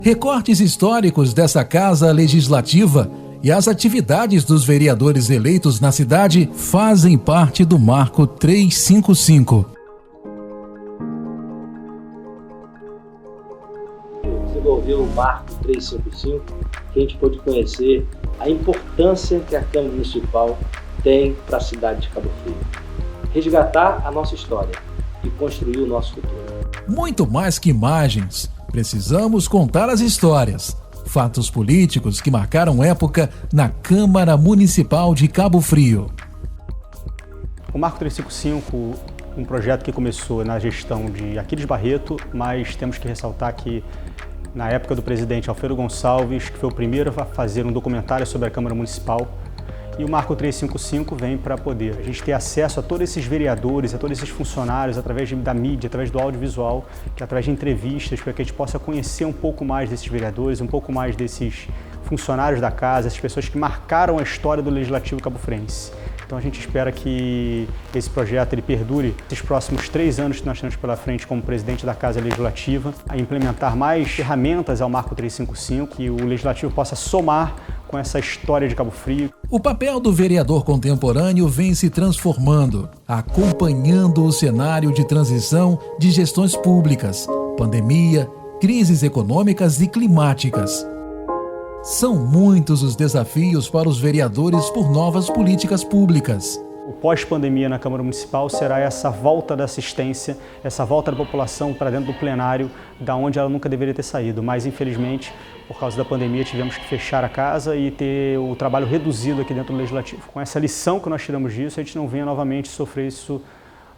Recortes históricos dessa Casa Legislativa e as atividades dos vereadores eleitos na cidade fazem parte do Marco 355. Desenvolveu o Marco 355, que a gente pôde conhecer a importância que a Câmara Municipal tem para a cidade de Cabo Frio. Resgatar a nossa história e construir o nosso futuro. Muito mais que imagens, precisamos contar as histórias, fatos políticos que marcaram época na Câmara Municipal de Cabo Frio. O Marco 355, um projeto que começou na gestão de Aquiles Barreto, mas temos que ressaltar que na época do presidente Alfredo Gonçalves, que foi o primeiro a fazer um documentário sobre a Câmara Municipal, e o Marco 355 vem para poder a gente ter acesso a todos esses vereadores, a todos esses funcionários, através da mídia, através do audiovisual, através de entrevistas, para que a gente possa conhecer um pouco mais desses vereadores, um pouco mais desses funcionários da casa, essas pessoas que marcaram a história do Legislativo cabofrense. Então a gente espera que esse projeto ele perdure esses próximos 3 anos que nós temos pela frente como presidente da Casa Legislativa, a implementar mais ferramentas ao Marco 355, que o Legislativo possa somar com essa história de Cabo Frio. O papel do vereador contemporâneo vem se transformando, acompanhando o cenário de transição de gestões públicas, pandemia, crises econômicas e climáticas. São muitos os desafios para os vereadores por novas políticas públicas. O pós-pandemia na Câmara Municipal será essa volta da assistência, essa volta da população para dentro do plenário, da onde ela nunca deveria ter saído. Mas, infelizmente, por causa da pandemia, tivemos que fechar a casa e ter o trabalho reduzido aqui dentro do Legislativo. Com essa lição que nós tiramos disso, a gente não venha novamente sofrer isso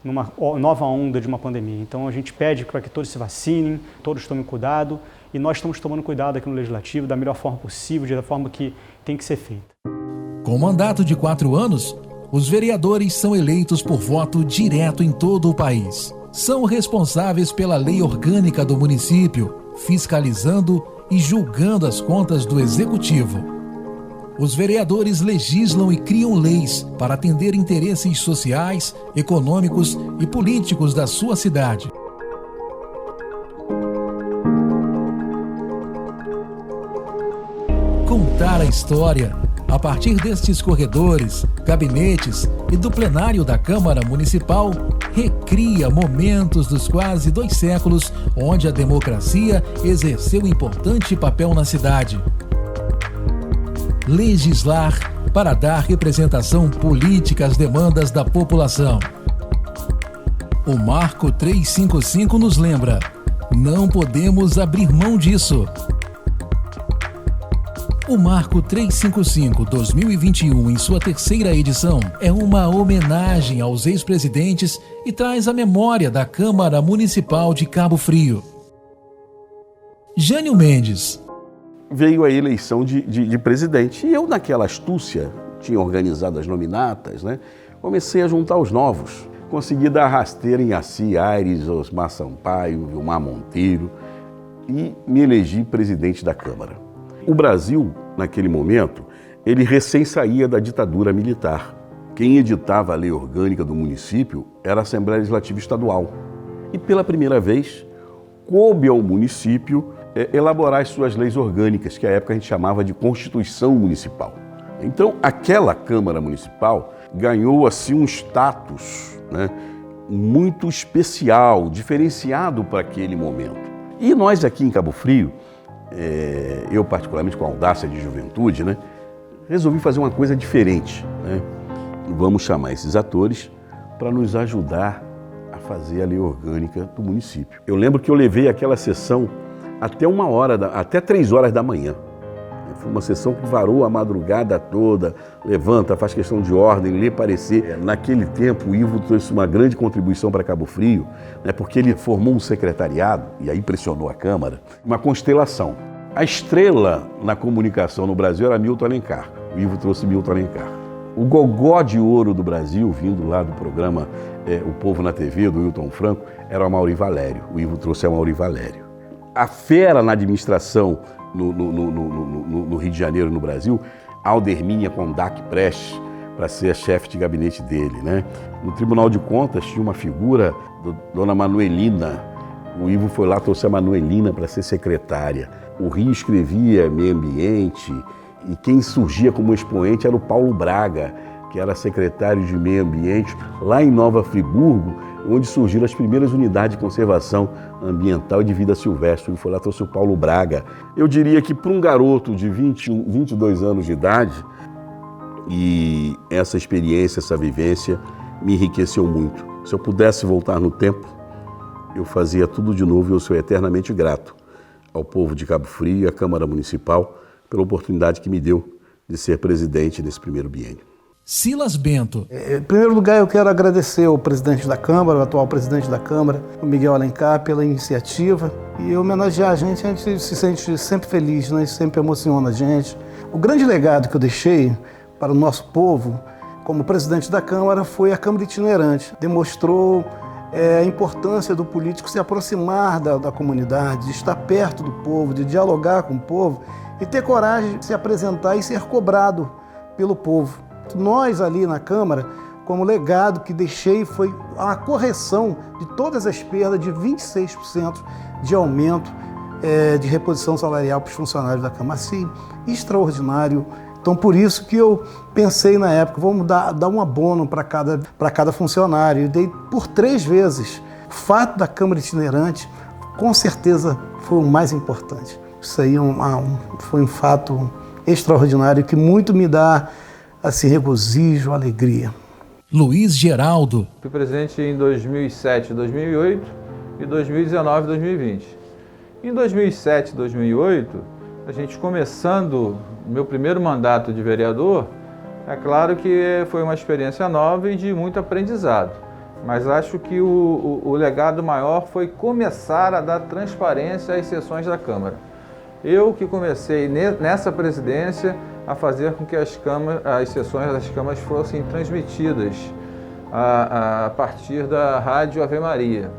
numa nova onda de uma pandemia. Então, a gente pede para que todos se vacinem, todos tomem cuidado, e nós estamos tomando cuidado aqui no Legislativo da melhor forma possível, da forma que tem que ser feita. Com mandato de 4 anos, os vereadores são eleitos por voto direto em todo o país. São responsáveis pela lei orgânica do município, fiscalizando e julgando as contas do Executivo. Os vereadores legislam e criam leis para atender interesses sociais, econômicos e políticos da sua cidade. Contar a história, a partir destes corredores, gabinetes e do plenário da Câmara Municipal, recria momentos dos quase 2 séculos onde a democracia exerceu importante papel na cidade. Legislar para dar representação política às demandas da população. O Marco 355 nos lembra: não podemos abrir mão disso. O Marco 355 2021, em sua 3ª edição, é uma homenagem aos ex-presidentes e traz a memória da Câmara Municipal de Cabo Frio. Jânio Mendes. Veio a eleição de presidente e eu, naquela astúcia, tinha organizado as nominatas, né? Comecei a juntar os novos. Consegui dar rasteira em Assi Aires, Osmar Sampaio, Vilmar Monteiro e me elegi presidente da Câmara. O Brasil, naquele momento, ele recém saía da ditadura militar. Quem editava a lei orgânica do município era a Assembleia Legislativa Estadual. E pela primeira vez, coube ao município elaborar as suas leis orgânicas, que à época a gente chamava de Constituição Municipal. Então, aquela Câmara Municipal ganhou assim um status, né, muito especial, diferenciado para aquele momento. E nós aqui em Cabo Frio, eu particularmente com a audácia de juventude, né, resolvi fazer uma coisa diferente, né? Vamos chamar esses atores para nos ajudar a fazer a lei orgânica do município. Eu lembro que eu levei aquela sessão até 3 horas da manhã. Foi uma sessão que varou a madrugada toda, levanta, faz questão de ordem, lê parecer. Naquele tempo, o Ivo trouxe uma grande contribuição para Cabo Frio, né, porque ele formou um secretariado, e aí pressionou a Câmara, uma constelação. A estrela na comunicação no Brasil era Milton Alencar. O Ivo trouxe Milton Alencar. O gogó de ouro do Brasil, vindo lá do programa O Povo na TV, do Wilton Franco, era o Amaury Valério. O Ivo trouxe o Amaury Valério. A fera na administração no Rio de Janeiro, no Brasil, Alderminha Kondak Prestes, para ser a chefe de gabinete dele, né? No Tribunal de Contas tinha uma figura, Dona Manuelina. O Ivo foi lá, trouxe a Manuelina para ser secretária. O Rio escrevia meio ambiente e quem surgia como expoente era o Paulo Braga, que era secretário de meio ambiente lá em Nova Friburgo, onde surgiram as primeiras unidades de conservação ambiental e de vida silvestre. Ele foi lá, trouxe o Paulo Braga. Eu diria que para um garoto de 22 anos de idade, e essa experiência, essa vivência me enriqueceu muito. Se eu pudesse voltar no tempo, eu fazia tudo de novo e eu sou eternamente grato ao povo de Cabo Frio e à Câmara Municipal pela oportunidade que me deu de ser presidente nesse primeiro biênio. Silas Bento. Em primeiro lugar, eu quero agradecer ao presidente da Câmara, o atual presidente da Câmara, o Miguel Alencar, pela iniciativa. E homenagear a gente se sente sempre feliz, né? Sempre emociona a gente. O grande legado que eu deixei para o nosso povo, como presidente da Câmara, foi a Câmara Itinerante. Demonstrou a importância do político se aproximar da comunidade, de estar perto do povo, de dialogar com o povo e ter coragem de se apresentar e ser cobrado pelo povo. Nós ali na Câmara, como legado que deixei, foi a correção de todas as perdas de 26% de aumento de reposição salarial para os funcionários da Câmara. Assim, extraordinário. Então, por isso que eu pensei na época, vamos dar um abono para cada funcionário. E dei por 3 vezes. O fato da Câmara Itinerante, com certeza, foi o mais importante. Isso aí foi um fato extraordinário que muito me dá assim, regozijo, alegria. Luiz Geraldo. Fui presidente em 2007, 2008 e 2019, 2020. Em 2007, 2008... a gente começando o meu primeiro mandato de vereador, é claro que foi uma experiência nova e de muito aprendizado. Mas acho que o legado maior foi começar a dar transparência às sessões da Câmara. Eu que comecei nessa presidência a fazer com que as sessões das câmaras fossem transmitidas a partir da Rádio Ave Maria.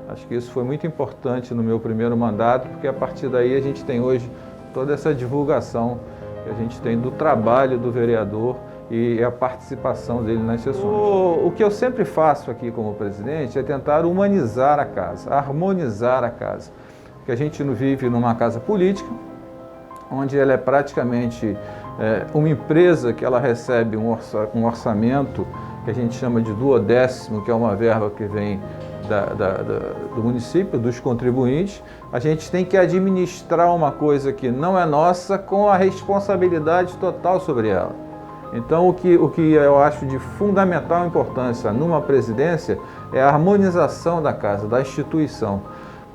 Acho que isso foi muito importante no meu primeiro mandato, porque a partir daí a gente tem hoje toda essa divulgação que a gente tem do trabalho do vereador e a participação dele nas sessões. O que eu sempre faço aqui como presidente é tentar humanizar a casa, harmonizar a casa. Porque a gente não vive numa casa política, onde ela é praticamente uma empresa que ela recebe um orçamento que a gente chama de duodécimo, que é uma verba que vem do município, dos contribuintes. A gente tem que administrar uma coisa que não é nossa com a responsabilidade total sobre ela. Então, o que eu acho de fundamental importância numa presidência é a harmonização da casa, da instituição.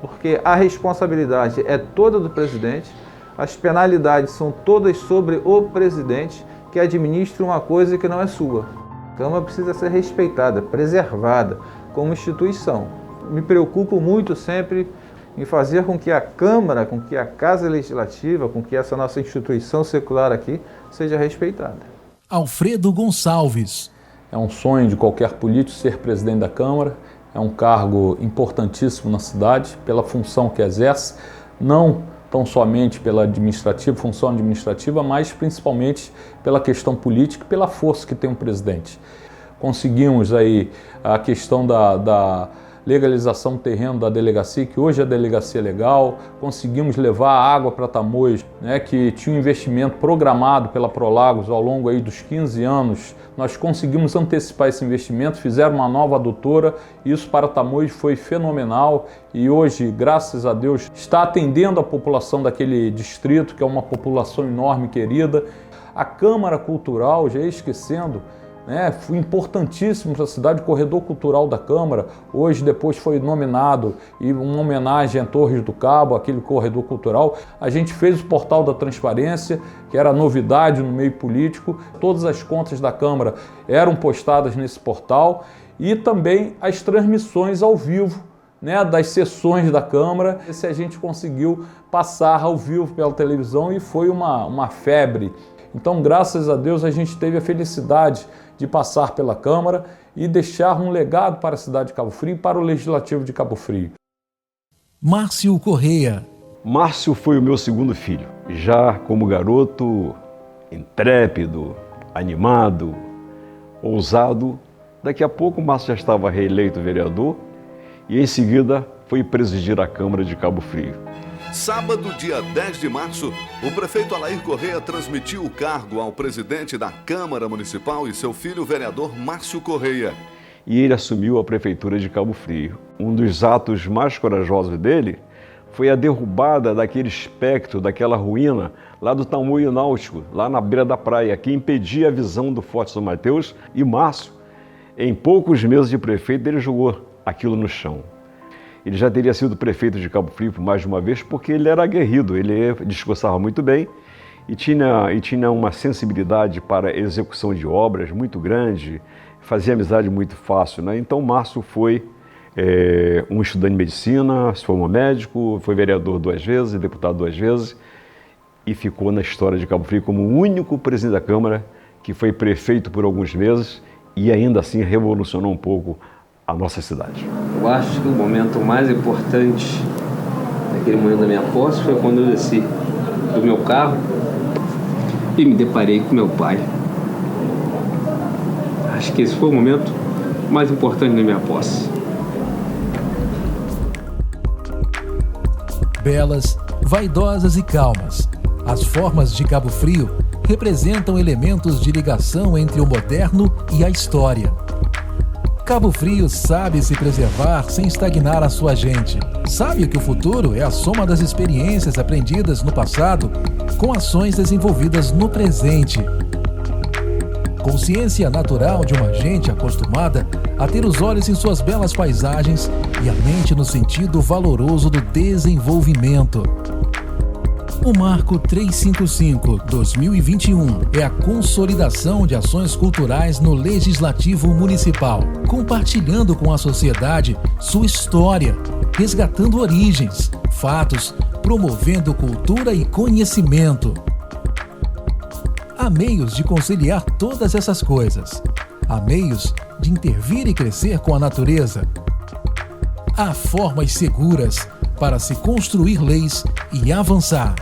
Porque a responsabilidade é toda do presidente, as penalidades são todas sobre o presidente, que administra uma coisa que não é sua. A Câmara precisa ser respeitada, preservada como instituição. Me preocupo muito sempre em fazer com que a Câmara, com que a Casa Legislativa, com que essa nossa instituição secular aqui seja respeitada. Alfredo Gonçalves. É um sonho de qualquer político ser presidente da Câmara, é um cargo importantíssimo na cidade, pela função que exerce, não tão somente pela função administrativa, mas principalmente pela questão política e pela força que tem um presidente. Conseguimos aí a questão da legalização do terreno da delegacia, que hoje é a delegacia legal, conseguimos levar água para Tamoios, né, que tinha um investimento programado pela Prolagos ao longo aí dos 15 anos, nós conseguimos antecipar esse investimento, fizeram uma nova adutora, isso para Tamoios foi fenomenal e hoje, graças a Deus, está atendendo a população daquele distrito, que é uma população enorme, querida. A Câmara Cultural, já ia esquecendo, foi importantíssimo para a cidade, o corredor cultural da Câmara, hoje depois foi nominado e uma homenagem a Torres do Cabo, aquele corredor cultural. A gente fez o portal da transparência, que era novidade no meio político, todas as contas da Câmara eram postadas nesse portal e também as transmissões ao vivo, das sessões da Câmara. Esse a gente conseguiu passar ao vivo pela televisão e foi uma febre. Então, graças a Deus, a gente teve a felicidade de passar pela Câmara e deixar um legado para a cidade de Cabo Frio e para o Legislativo de Cabo Frio. Márcio Correia. Márcio foi o meu segundo filho. Já como garoto intrépido, animado, ousado. Daqui a pouco o Márcio já estava reeleito vereador e em seguida foi presidir a Câmara de Cabo Frio. Sábado, dia 10 de março, o prefeito Alair Correia transmitiu o cargo ao presidente da Câmara Municipal e seu filho, o vereador Márcio Correia. E ele assumiu a prefeitura de Cabo Frio. Um dos atos mais corajosos dele foi a derrubada daquele espectro, daquela ruína, lá do tamoio náutico, lá na beira da praia, que impedia a visão do Forte São Mateus. E Márcio, em poucos meses de prefeito, ele jogou aquilo no chão. Ele já teria sido prefeito de Cabo Frio por mais de uma vez, porque ele era aguerrido, ele discursava muito bem e tinha uma sensibilidade para a execução de obras muito grande, fazia amizade muito fácil, né? Então Márcio foi um estudante de medicina, se formou médico, foi vereador 2 vezes, deputado 2 vezes e ficou na história de Cabo Frio como o único presidente da Câmara que foi prefeito por alguns meses e ainda assim revolucionou um pouco a nossa cidade. Eu acho que o momento mais importante naquele momento da minha posse foi quando eu desci do meu carro e me deparei com meu pai. Acho que esse foi o momento mais importante da minha posse. Belas, vaidosas e calmas, as formas de Cabo Frio representam elementos de ligação entre o moderno e a história. Cabo Frio sabe se preservar sem estagnar a sua gente. Sabe que o futuro é a soma das experiências aprendidas no passado com ações desenvolvidas no presente. Consciência natural de uma gente acostumada a ter os olhos em suas belas paisagens e a mente no sentido valoroso do desenvolvimento. O Marco 355-2021 é a consolidação de ações culturais no Legislativo Municipal, compartilhando com a sociedade sua história, resgatando origens, fatos, promovendo cultura e conhecimento. Há meios de conciliar todas essas coisas. Há meios de intervir e crescer com a natureza. Há formas seguras para se construir leis e avançar.